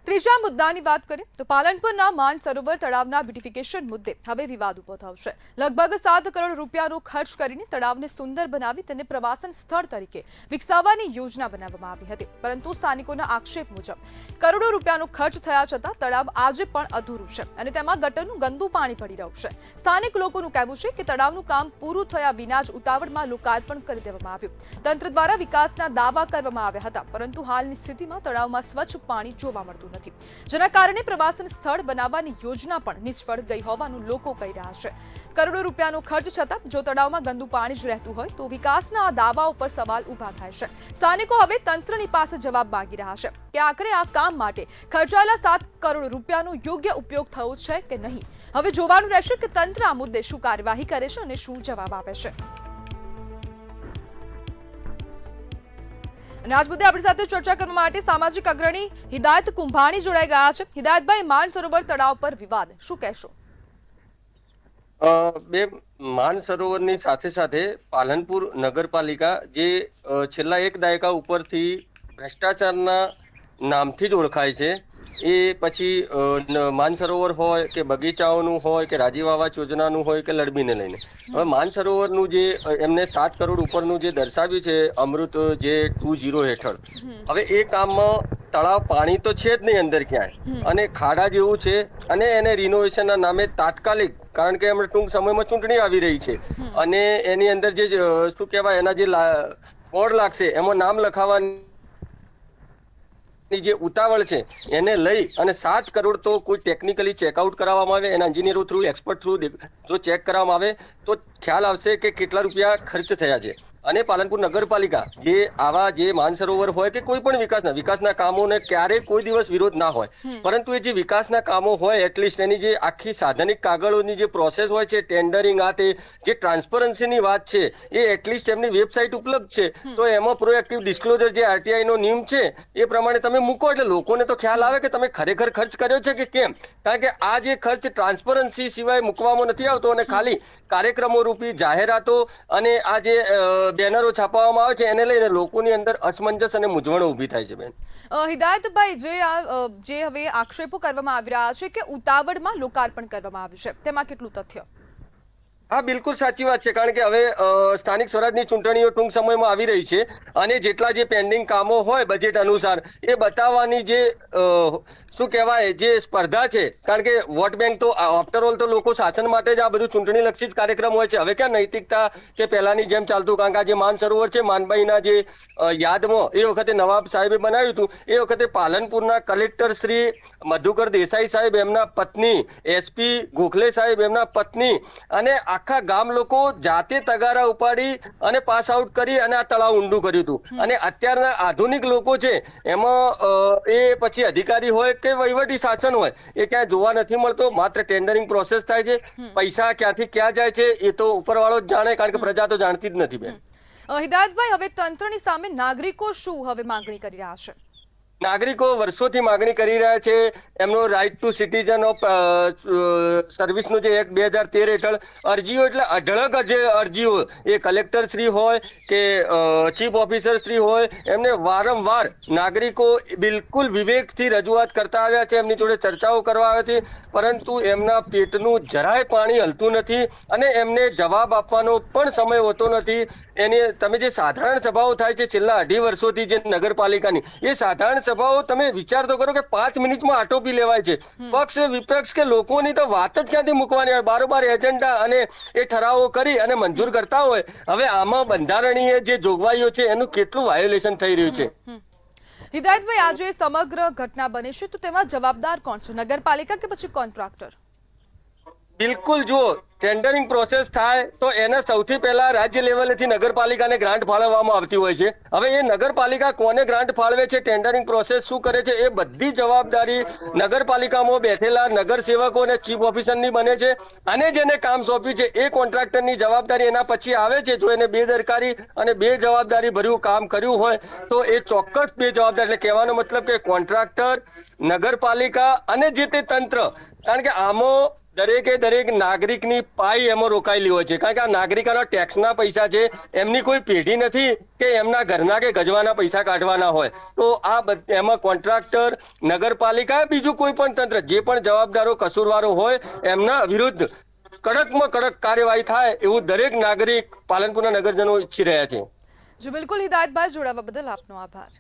ત્રીજા મુદ્દાની વાત કરીએ તો પાલનપુરના માનસરોવર તળાવના બ્યુટિફિકેશન મુદ્દે હવે વિવાદ ઉભો થયો છે। લગભગ 7 કરોડ રૂપિયાનો ખર્ચ કરીને તળાવને સુંદર બનાવી તેને પ્રવાસન સ્થળ તરીકે વિકસાવવાની યોજના બનાવવામાં આવી હતી, પરંતુ સ્થાનિકોના આક્ષેપ મુજબ કરોડો રૂપિયાનો ખર્ચ થયા છતાં તળાવ આજે પણ અધૂરું છે અને તેમાં ગટરનું ગંદુ પાણી પડી રહ્યું છે। સ્થાનિક લોકોનું કહેવું છે કે તળાવનું કામ પૂરું થયા વિના જ ઉતાવળમાં લોકાર્પણ કરી દેવામાં આવ્યું। તંત્ર દ્વારા વિકાસના દાવા કરવામાં આવ્યા હતા, પરંતુ હાલની સ્થિતિમાં તળાવમાં સ્વચ્છ પાણી જોવા મળતું નથી, જેના કારણે પ્રવાસન સ્થળ બનાવવાની યોજના પણ નિષ્ફળ ગઈ હોવાનું લોકો કહી રહ્યા છે। કરોડો રૂપિયાનો ખર્ચ છતાં જો તળાવમાં ગંદુ પાણી જ રહેતું હોય તો વિકાસના આ દાવાઓ પર સવાલ ઊભા થાય છે। સ્થાનિકો હવે તંત્રની પાસે જવાબ માંગી રહ્યા છે કે આખરે આ કામ માટે ખર્ચાયેલા 7 કરોડ રૂપિયાનો યોગ્ય ઉપયોગ થયો છે કે નહીં। હવે જોવાનું રહેશે કે તંત્ર આ મુદ્દે શું કાર્યવાહી કરે છે અને શું જવાબ આપે છે। અને આજ મુદ્દે આપણી સાથે ચર્ચા કરવા માટે સામાજિક અગ્રણી હિદાયત કુંભાણી જોડાઈ ગયા છે। હિદાયતભાઈ, માનસરોવર તળાવ પર વિવાદ શું કહેશો? બે માનસરોવરની સાથે સાથે પાલનપુર નગરપાલિકા જે છેલ્લા 1 દાયકા ઉપરથી ભ્રષ્ટાચારના નામથી જ ઓળખાય છે, એ પછી માનસરોવર હોય કે બગીચાઓનું હોય કે રાજીવ આવાસ યોજનાનું હોય કે લડબીને લઈને હવે માનસરોવરનું જે એમને 7 કરોડ ઉપરનું જે દર્શાવ્યું છે અમૃત જે 2.0 હેઠળ, હવે એ કામમાં તળાવ પાણી તો છે જ નહીં અંદર ક્યાંય, અને ખાડા જેવું છે, અને એને રિનોવેશનના નામે તાત્કાલિક, કારણ કે હમણાં ટૂંક સમયમાં ચૂંટણી આવી રહી છે અને એની અંદર જે શું કહેવાય એના જે બોર્ડ લાગશે એમાં નામ લખાવવાની જે ઉતાવળ છે એને લઈ અને 7 કરોડ તો કોઈ ટેકનિકલી ચેકઆઉટ કરાવવામાં આવે, એના એન્જિનિયરો થ્રુ, એક્સપર્ટ થ્રુ જો ચેક કરવામાં આવે તો ખ્યાલ આવશે કે કેટલા રૂપિયા ખર્ચ થયા છે। અને પાલનપુર નગરપાલિકા જે આવા જે માનસરોવર હોય કે કોઈ પણ વિકાસના કામોને ક્યારેય કોઈ દિવસ વિરોધ ના હોય, પરંતુ એ જે વિકાસના કામો હોય એટલીસ્ટ એની જે આખી સાધનિક કાગળોની જે પ્રોસેસ હોય છે, ટેન્ડરિંગ, આ તે જે ટ્રાન્સપરન્સીની વાત છે એ એટલીસ્ટ એમની વેબસાઇટ ઉપલબ્ધ છે, તો એમાં પ્રોએક્ટિવ ડિસ્ક્લોઝર જે આરટીઆઈ નો નિયમ છે એ પ્રમાણે તમે મૂકો એટલે લોકોને તો ખ્યાલ આવે કે તમે ખરેખર ખર્ચ કર્યો છે કે કેમ। કારણ કે આ જે ખર્ચ ટ્રાન્સપરન્સી સિવાય મૂકવામાં નથી આવતો અને ખાલી કાર્યક્રમો રૂપી જાહેરાતો અને આ જે બેનરો છાપવામાં આવે છે એને લઈને લોકોની અંદર અસમંજસ અને મૂંઝવણ ઊભી થાય છે। બેન હિદાયતભાઈ, જે હવે આક્ષેપો કરવામાં આવી રહ્યા છે કે ઉતાવળમાં લોકાર્પણ કરવામાં આવ્યું છે, તેમાં કેટલું તથ્ય? હા, બિલકુલ સાચી વાત છે, કારણ કે હવે સ્થાનિક સ્વરાજની ચૂંટણીઓ ટૂંક સમયમાં આવી રહી છે અને જેટલા જે પેન્ડિંગ કામો હોય બજેટ અનુસાર એ બતાવવાની જે શું કહેવાય જે સ્પર્ધા છે, કારણ કે વોટ બેંક તો આફ્ટર ઓલ તો લોકો શાસન માટે જ આ બધું ચૂંટણીલક્ષી જ કાર્યક્રમ હોય છે। હવે ક્યાં નૈતિકતા કે પહેલાની જેમ ચાલતું, કારણ કે આ જે માનસરોવર છે માનબાઈના જે યાદમાં એ વખતે નવાબ સાહેબે બનાવ્યું હતું, એ વખતે પાલનપુરના કલેક્ટર શ્રી મધુકર દેસાઈ સાહેબ, એમના પત્ની એસપી ગોખલે સાહેબ, એમના પત્ની અને આખા ગામ લોકો જાતે તગારા ઉપાડી અને પાસ આઉટ કરી અને આ તળાવ ઊંડું કર્યું હતું। અને અત્યારના આધુનિક લોકો છે એમાં એ પછી અધિકારી હોય કે વહીવટી શાસન હોય એ ક્યાંય જોવા નથી મળતો, માત્ર ટેન્ડરિંગ પ્રોસેસ થાય છે, પૈસા ક્યાંથી ક્યાં જાય છે એ તો ઉપરવાળો જ જાણે, કારણ કે પ્રજા તો જાણતી જ નથી। બેન હિદાયતભાઈ, હવે તંત્રની સામે નાગરિકો શું હવે માંગણી કરી રહ્યા છે? નાગરિકો વર્ષોથી માગણી કરી રહ્યા છે એમનો રાઇટ ટુ સિટીઝન ઓફ સર્વિસનો જે એક્ટ 2013 હેઠળ અરજીઓ, એટલે અઢળક જે અરજીઓ એ કલેક્ટર શ્રી હોય કે ચીફ ઓફિસર શ્રી હોય, એમને વારંવાર નાગરિકો બિલકુલ વિવેકથી રજૂઆત કરતા આવ્યા છે, એમની જોડે ચર્ચાઓ કરવા આવી હતી, પરંતુ એમના પેટનું જરાય પાણી હલતું નથી અને એમને જવાબ આપવાનો પણ સમય હોતો નથી। એની તમે જે સાધારણ સભાઓ થાય છે છેલ્લા 2.5 વર્ષોથી જે નગરપાલિકાની, એ સાધારણ સભાઓ તમે વિચાર તો કરો કે 5 મિનિટમાં આટોપી લેવાય છે। પક્ષ વિપક્ષ કે લોકોની તો વાત જ ક્યાંથી મૂકવાની હોય, બારોબાર એજન્ડા અને એ ઠરાવો કરી અને મંજૂર કરતા હોય। હવે આમાં બંધારણીય જે જોગવાઈઓ છે એનું કેટલું વાયોલેશન થઈ રહ્યું છે। હિદાયતભાઈ, આજે સમગ્ર ઘટના બની છે તો તેમાં જવાબદાર કોણ છે, નગરપાલિકા કે પછી કોન્ટ્રાક્ટર? બિલકુલ, જો ટેન્ડરિંગ પ્રોસેસ થાય તો એને સૌથી પહેલા રાજ્ય લેવલેથી નગરપાલિકાને ગ્રાન્ટ ફાળવવામાં આવતી હોય છે। હવે એ નગરપાલિકા કોને ગ્રાન્ટ ફાળવે છે, ટેન્ડરિંગ પ્રોસેસ શું કરે છે, એ બધી જવાબદારી નગરપાલિકામાં બેઠેલા નગરસેવકો અને ચીફ ઓફિસરની બને છે, અને જેને કામ સોંપ્યું છે એ કોન્ટ્રાક્ટરની જવાબદારી એના પછી આવે છે। જો એને બેદરકારી અને બેજવાબદારી ભર્યું કામ કર્યું હોય તો એ ચોક્કસ બેજવાબદાર, એટલે કહેવાનો મતલબ કે કોન્ટ્રાક્ટર, નગરપાલિકા અને જે તે તંત્ર, કારણ કે આમાં દરેક નાગરિકની પાઈ એમાં રોકાયેલી હોય છે, કારણ કે આ નાગરિકોના ટેક્સના પૈસા છે, એમની કોઈ પેઢી નથી કે એમના ઘરના કે ગજવાના પૈસા કાઢવાના હોય. તો એમાં કોન્ટ્રાક્ટર, નગરપાલિકા, બીજું કોઈ પણ તંત્ર, જે પણ જવાબદારો કસૂરવારો હોય એમના વિરુદ્ધ કડકમાં કડક કાર્યવાહી થાય એવું દરેક નાગરિક પાલનપુરના નગરજનો ઈચ્છી રહ્યા છે. જો બિલકુલ હિદાયતભાઈ, જોડાવા બદલ આપનો આભાર.